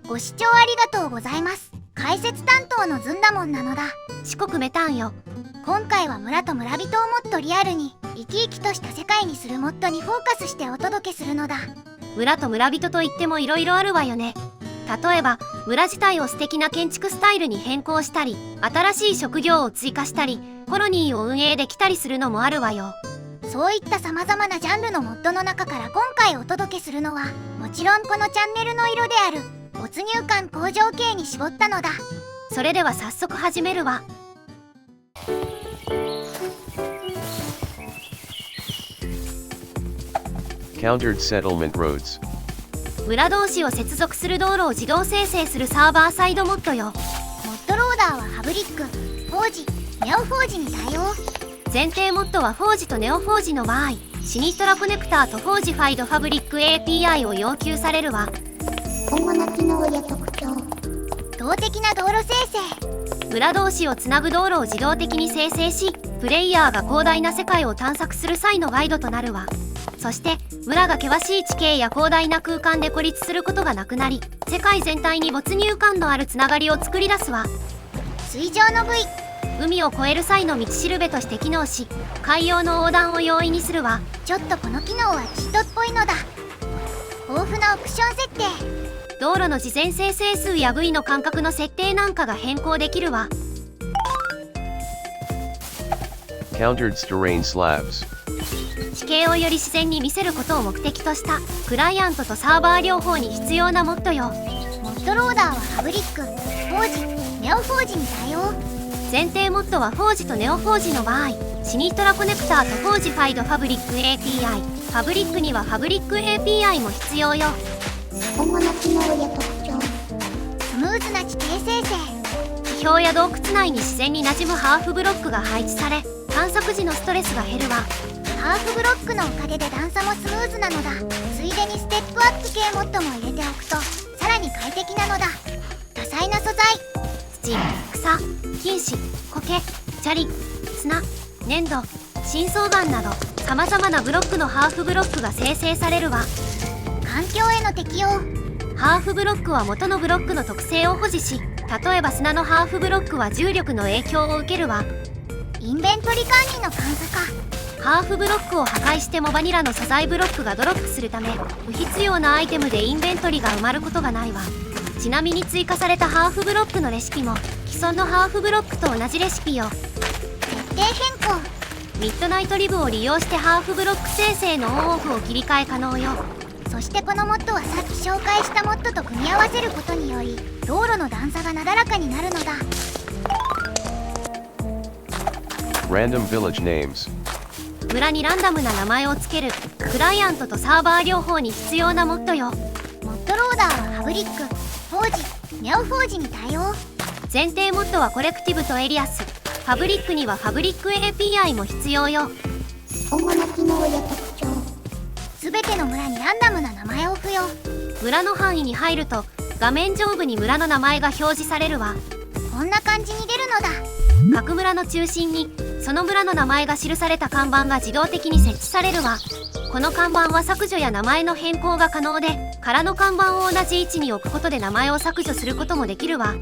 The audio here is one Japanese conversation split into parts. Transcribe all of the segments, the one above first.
ご視聴ありがとうございます。解説担当のずんだもんなのだ。四国メタンよ。今回は村と村人をもっとリアルに生き生きとした世界にするモッドにフォーカスしてお届けするのだ。村と村人といってもいろいろあるわよね。例えば村自体を素敵な建築スタイルに変更したり、新しい職業を追加したり、コロニーを運営できたりするのもあるわよ。そういった様々なジャンルのモッドの中から今回お届けするのは、もちろんこのチャンネルの色である没入感向上系に絞ったのだ。それでは早速始めるわ。Countered settlement roads. 村同士を接続する道路を自動生成するサーバーサイドモッドよ。モッドローダーはファブリック、フォージ、ネオフォージに対応。前提モッドはフォージとネオフォージの場合、シニトラコネクターとフォージファイドファブリック API を要求されるわ。主な機能や特徴。動的な道路生成。村同士をつなぐ道路を自動的に生成し、プレイヤーが広大な世界を探索する際のガイドとなるわ。そして村が険しい地形や広大な空間で孤立することがなくなり、世界全体に没入感のあるつながりを作り出すわ。水上の V。 海を越える際の道しるべとして機能し、海洋の横断を容易にするわ。ちょっとこの機能はチートっぽいのだ。豊富なオプション設定。道路の事前生成数や V の間隔の設定なんかが変更できるわ。Countered terrain slabs. 地形をより自然に見せることを目的としたクライアントとサーバー両方に必要なモッドよ。モッドローダーはファブリック、フォージ、ネオフォージに対応。前提モッドはフォージとネオフォージの場合、シニトラコネクターとフォージファイドファブリック API、ファブリックにはファブリック API も必要よ。主な機能や特徴。スムーズな地形生成。地表や洞窟内に自然に馴染むハーフブロックが配置され、探索時のストレスが減るわ。ハーフブロックのおかげで段差もスムーズなのだ。ついでにステップアップ系モッドも入れておくとさらに快適なのだ。多彩な素材。土、草、菌糸、苔、砂利、砂、粘土、深層岩など様々なブロックのハーフブロックが生成されるわ。環境への適応。ハーフブロックは元のブロックの特性を保持し、例えば砂のハーフブロックは重力の影響を受けるわ。インベントリ管理の簡素化。ハーフブロックを破壊してもバニラの素材ブロックがドロップするため、不必要なアイテムでインベントリが埋まることがないわ。ちなみに追加されたハーフブロックのレシピも既存のハーフブロックと同じレシピよ。設定変更。ミッドナイトリブを利用してハーフブロック生成のオンオフを切り替え可能よ。そしてこのモッドはさっき紹介したモッドと組み合わせることにより道路の段差がなだらかになるのだ。Random village names. 村にランダムな名前をつけるクライアントとサーバー両方に必要なモッドよ。モッドローダーはファブリック、フォージ、ネオフォージに対応。前提モッドはコレクティブとエリアス、ファブリックにはファブリック API も必要よ。主な機能や特徴。すべての村にランダムな名前を付与。村の範囲に入ると画面上部に村の名前が表示されるわ。こんな感じに出るのだ。各村の中心にその村の名前が記された看板が自動的に設置されるわ。この看板は削除や名前の変更が可能で、空の看板を同じ位置に置くことで名前を削除することもできるわ。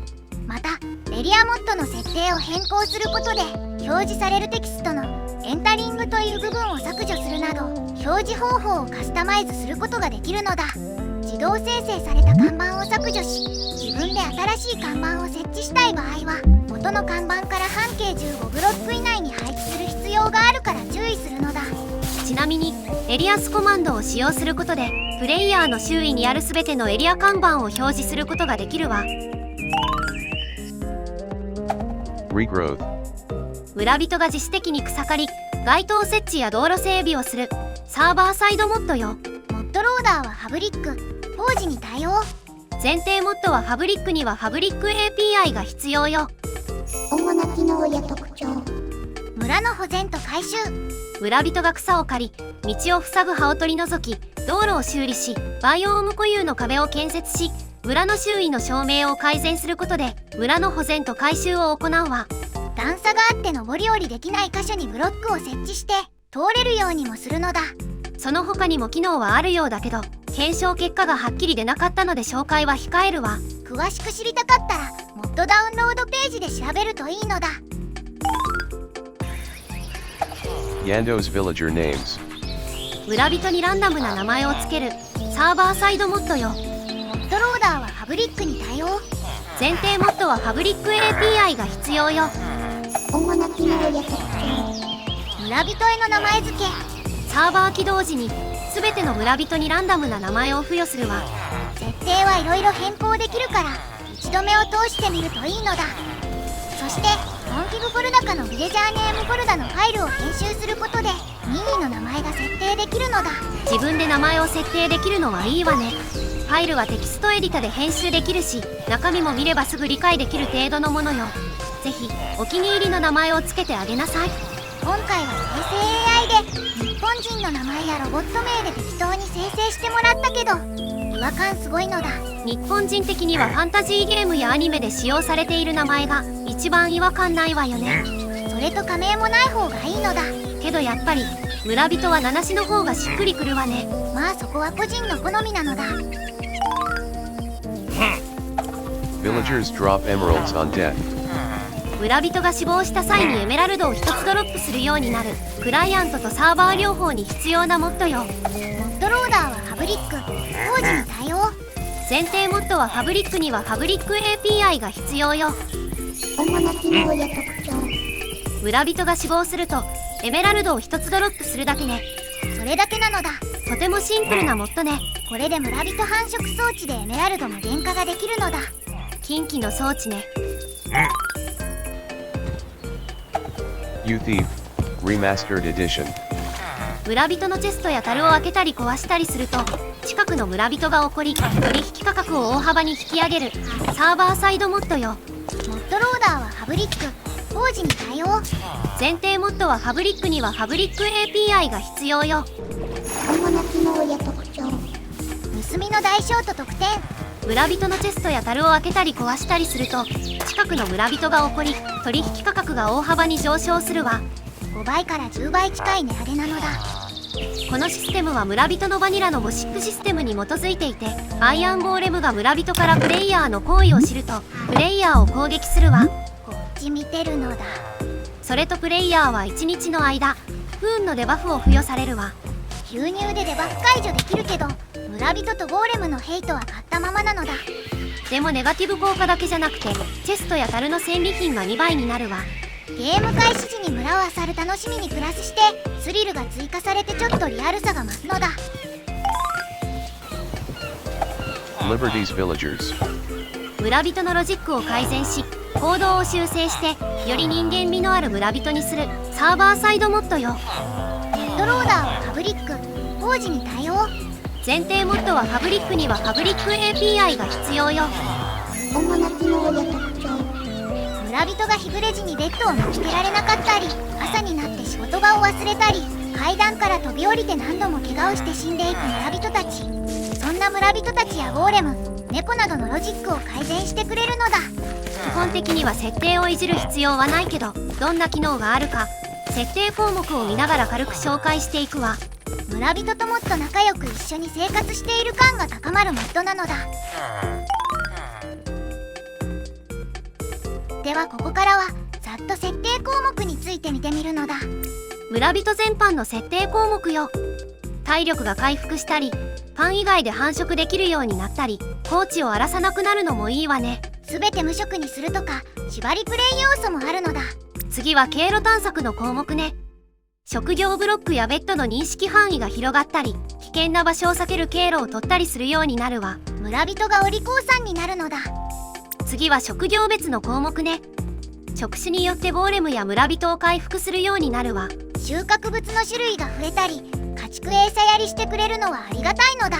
またエリアモッドの設定を変更することで表示されるテキストのエンタリングという部分を削除するなど表示方法をカスタマイズすることができるのだ。自動生成された看板を削除し、自分で新しい看板を設置したい場合は元の看板から半径15ブロック以内に配置する必要があるから注意するのだ。ちなみにエリアスコマンドを使用することでプレイヤーの周囲にある全てのエリア看板を表示することができるわ。Regrowth. 村人が自主的に草刈り、街灯設置や道路整備をするサーバーサイドモッドよ。モッドローダーはファブリック、フォージに対応。前提モッドはファブリックにはファブリック API が必要よ。主な機能や特徴。村の保全と改修。村人が草を刈り、道を塞ぐ葉を取り除き、道路を修理し、バイオーム固有の壁を建設し、村の周囲の照明を改善することで村の保全と改修を行うわ。段差があって上り下りできない箇所にブロックを設置して通れるようにもするのだ。その他にも機能はあるようだけど、検証結果がはっきり出なかったので紹介は控えるわ。詳しく知りたかったらモッドダウンロードページで調べるといいのだ。 Yando's villager names. 村人にランダムな名前をつけるサーバーサイドモッドよ。モッドローダーはファブリックに対応。前提モッドはファブリック API が必要よ。主な機能や特徴。村人への名前付け。サーバー起動時に全ての村人にランダムな名前を付与するわ。設定はいろいろ変更できるから一度目を通してみるといいのだ。そしてコンフィグフォルダかのビレジャーネームフォルダのファイルを編集することで任意の名前が設定できるのだ。自分で名前を設定できるのはいいわね。ファイルはテキストエディタで編集できるし、中身も見ればすぐ理解できる程度のものよ。ぜひお気に入りの名前をつけてあげなさい。今回は生成 AI で日本人の名前やロボット名で適当に生成してもらったけど違和感すごいのだ。日本人的にはファンタジーゲームやアニメで使用されている名前が一番違和感ないわよね。それと仮名もない方がいいのだ。けどやっぱり村人は名無しの方がしっくりくるわね。まあそこは個人の好みなのだ。 Villagers drop emeralds on death. 村人が死亡した際にエメラルドを1つドロップするようになるクライアントとサーバー両方に必要なモッドよ。モッドローダーはファブリック、工事に対応。前提モッドはファブリックにはファブリック API が必要よ。主な機能や特徴。村人が死亡するとエメラルドを1つドロップするだけね。それだけなのだ。とてもシンプルなモッドね。これで村人繁殖装置でエメラルド無限化ができるのだ。近畿の装置ね。You Thief. Remastered Edition. 村人のチェストや樽を開けたり壊したりすると近くの村人が怒り取引価格を大幅に引き上げるサーバーサイドモッドよ。モッドローダーはファブリック、工事に対応。前提モッドはファブリックにはファブリック API が必要よ。主な機能や特徴。盗みの代償と得点。村人のチェストや樽を開けたり壊したりすると近くの村人が怒り取引価格が大幅に上昇するわ。5倍から10倍近い値上げなのだ。このシステムは村人のバニラのゴシックシステムに基づいていて、アイアンゴーレムが村人からプレイヤーの行為を知るとプレイヤーを攻撃するわ。こっち見てるのだ。それとプレイヤーは1日の間不運のデバフを付与されるわ。吸入でデバフ解除できるけど村人とゴーレムのヘイトは買ったままなのだ。でもネガティブ効果だけじゃなくてチェストや樽の戦利品が2倍になるわ。ゲーム開始時に村を漁る楽しみにプラスしてスリルが追加されてちょっとリアルさが増すのだ。 Liberty's Villagers. 村人のロジックを改善し行動を修正してより人間味のある村人にするサーバーサイドモッドよ。モッドローダーはファブリック、工事に対応。前提モッドはファブリックにはファブリック API が必要よ。主な機能や特徴。村人が日暮れ時にベッドを見つけられなかったり朝になって仕事場を忘れたり階段から飛び降りて何度も怪我をして死んでいく村人たち。そんな村人たちやゴーレム、猫などのロジックを改善してくれるのだ。基本的には設定をいじる必要はないけどどんな機能があるか設定項目を見ながら軽く紹介していくわ。村人ともっと仲良く一緒に生活している感が高まるモッドなのだ。ではここからはざっと設定項目について見てみるのだ。村人全般の設定項目よ。体力が回復したりパン以外で繁殖できるようになったり高地を荒らさなくなるのもいいわね。すべて無職にするとか縛りプレイ要素もあるのだ。次は経路探索の項目ね。職業ブロックやベッドの認識範囲が広がったり危険な場所を避ける経路を取ったりするようになるわ。村人がお利口さんになるのだ。次は職業別の項目ね。職種によってゴーレムや村人を回復するようになるわ。収穫物の種類が増えたり家畜餌やりしてくれるのはありがたいのだ。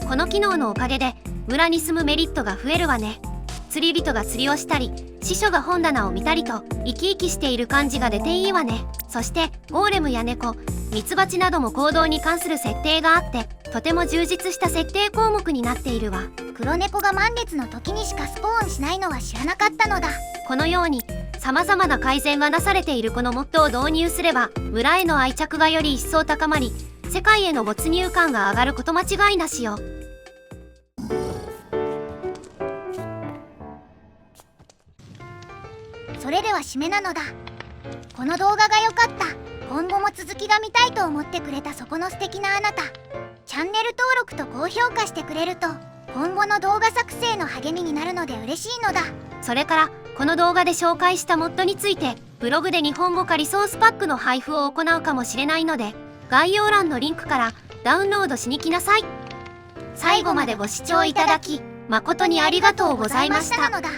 この機能のおかげで村に住むメリットが増えるわね。釣り人が釣りをしたり司書が本棚を見たりと生き生きしている感じが出ていいわね。そしてゴーレムや猫、ミツバチなども行動に関する設定があってとても充実した設定項目になっているわ。黒猫が満月の時にしかスポーンしないのは知らなかったのだ。このように様々な改善がなされているこのモッドを導入すれば村への愛着がより一層高まり世界への没入感が上がること間違いなしよ。それでは締めなのだ。この動画が良かった、今後も続きが見たいと思ってくれたそこの素敵なあなた、チャンネル登録と高評価してくれると今後の動画作成の励みになるので嬉しいのだ。それからこの動画で紹介したモッドについてブログで日本語化リソースパックの配布を行うかもしれないので、概要欄のリンクからダウンロードしに来なさい。最後までご視聴いただき誠にありがとうございました。なのだ。